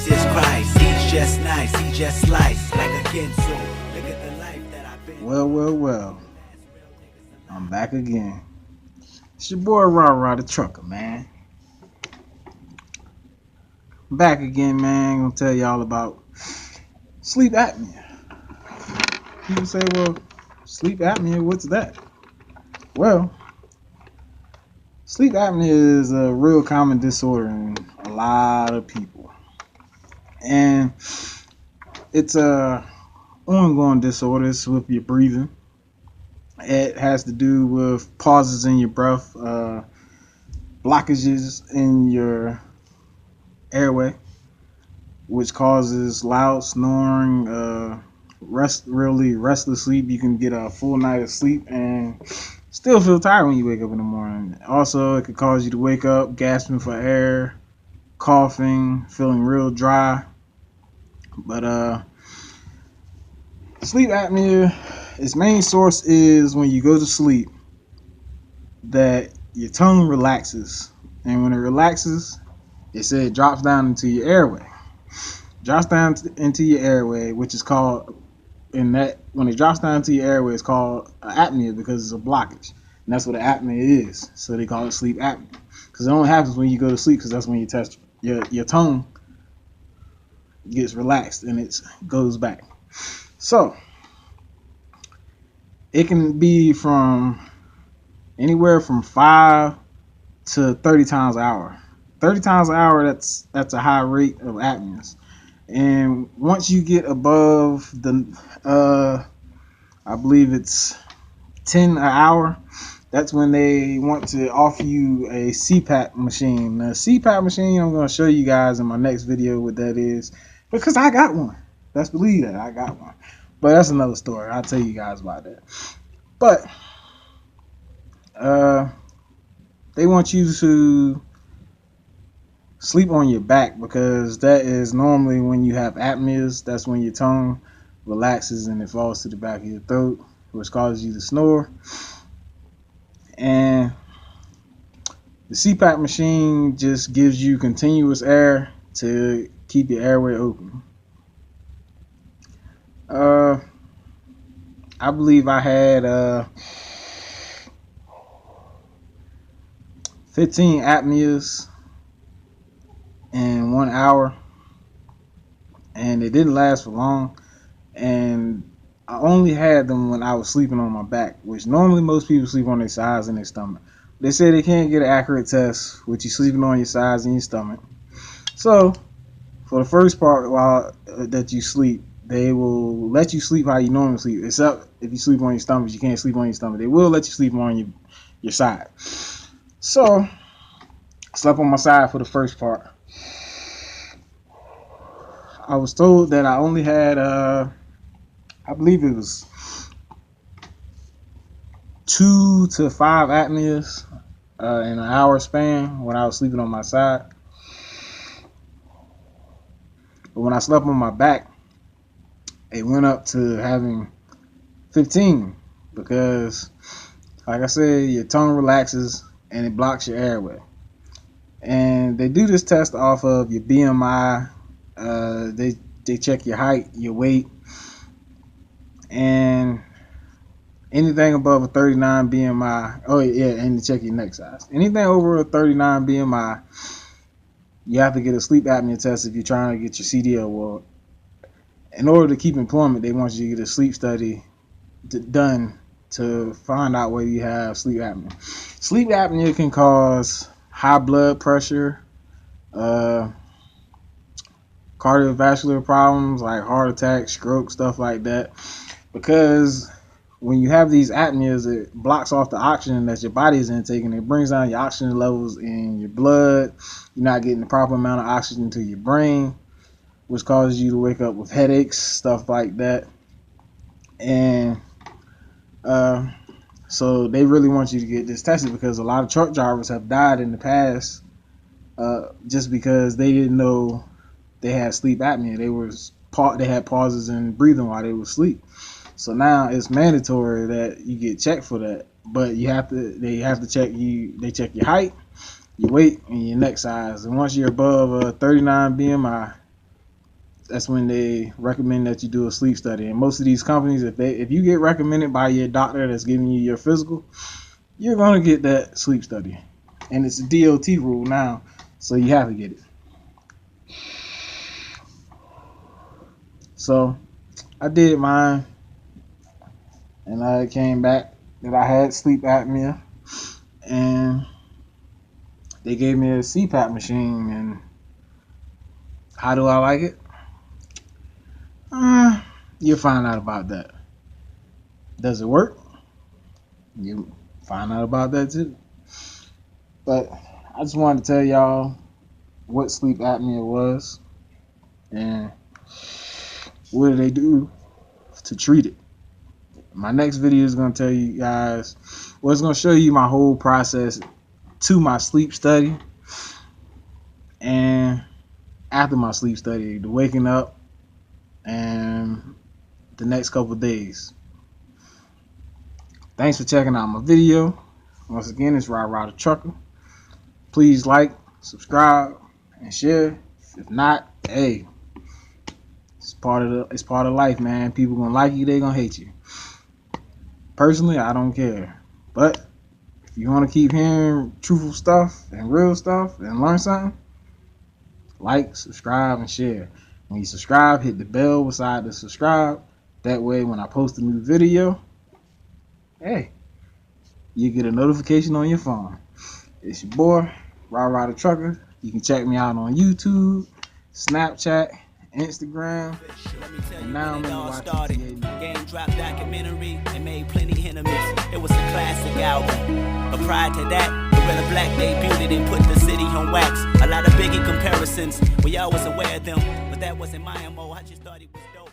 Jesus Christ. He's just nice, he just slice like a Ginsu. Look at the life that I've been. Well. I'm back again. It's your boy Rah the trucker, man. Back again, man. Gonna tell y'all about sleep apnea. People say, well, sleep apnea, what's that? Well, sleep apnea is a real common disorder in a lot of people. And it's a ongoing disorder. It's with your breathing. It has to do with pauses in your breath, blockages in your airway, which causes loud snoring, really restless sleep. You can get a full night of sleep and still feel tired when you wake up in the morning. Also, it could cause you to wake up gasping for air, coughing, feeling real dry. But sleep apnea, its main source is when you go to sleep that your tongue relaxes, and when it relaxes, it said it drops down into your airway. Drops down into your airway, which is called, when it drops down into your airway, it's called apnea because it's a blockage, and that's what an apnea is. So they call it sleep apnea because it only happens when you go to sleep, because that's when you test your tongue gets relaxed and it goes back. So it can be from anywhere from 5 to 30 times an hour. 30 times an hour, that's a high rate of apneas. And once you get above the, I believe it's 10 an hour, that's when they want to offer you a CPAP machine. The CPAP machine, I'm going to show you guys in my next video what that is, because I got one. Best believe that, I got one. But that's another story. I'll tell you guys about that. But they want you to sleep on your back, because that is normally when you have apneas. That's when your tongue relaxes and it falls to the back of your throat, which causes you to snore. And the CPAP machine just gives you continuous air to keep your airway open. I believe I had 15 apneas in 1 hour, and it didn't last for long, and I only had them when I was sleeping on my back, which normally most people sleep on their sides and their stomach. They say they can't get an accurate test with you sleeping on your sides and your stomach. So for the first part, while that you sleep, they will let you sleep how you normally sleep, except if you sleep on your stomach. You can't sleep on your stomach. They will let you sleep on your side. So I slept on my side for the first part. I was told that I only had, I believe it was 2 to 5 apneas in an hour span when I was sleeping on my side. But when I slept on my back, it went up to having 15, because, like I said, your tongue relaxes and it blocks your airway. And they do this test off of your BMI. They check your height, your weight, and anything above a 39 BMI. Oh yeah, and they check your neck size. Anything over a 39 BMI, you have to get a sleep apnea test if you're trying to get your CDL. Well, in order to keep employment, they want you to get a sleep study done to find out whether you have sleep apnea. Sleep apnea can cause high blood pressure, cardiovascular problems like heart attack, stroke, stuff like that, because when you have these apneas, it blocks off the oxygen that your body is intaking. It brings down your oxygen levels in your blood. You're not getting the proper amount of oxygen to your brain, which causes you to wake up with headaches, stuff like that. And so they really want you to get this tested, because a lot of truck drivers have died in the past just because they didn't know they had sleep apnea. They had pauses in breathing while they were asleep. So now it's mandatory that you get checked for that. But they have to check you. They check your height, your weight, and your neck size. And once you're above a 39 BMI, that's when they recommend that you do a sleep study. And most of these companies, if you get recommended by your doctor that's giving you your physical, you're gonna get that sleep study. And it's a DOT rule now, so you have to get it. So I did mine, and I came back that I had sleep apnea, and they gave me a CPAP machine. And how do I like it? You'll find out about that. Does it work? You'll find out about that too. But I just wanted to tell y'all what sleep apnea was and what do they do to treat it. My next video is going to tell you guys, well, it's going to show you my whole process to my sleep study and after my sleep study, the waking up and the next couple of days. Thanks for checking out my video. Once again, it's Rah the Trucker. Please like, subscribe, and share. If not, hey, it's part of life, man. People gonna like you, they gonna hate you. Personally, I don't care. But if you want to keep hearing truthful stuff and real stuff and learn something, like, subscribe, and share. When you subscribe, hit the bell beside the subscribe. That way, when I post a new video, hey, you get a notification on your phone. It's your boy, Rah the Trucker. You can check me out on YouTube, Snapchat, Instagram, and now I'm gonna watch it. Game drop documentary and made plenty enemies. It was a classic album. But prior to that, Gorilla Black debuted and put the city on wax. A lot of Biggie comparisons, we all was aware of them, but that wasn't my MO. I just thought it was dope.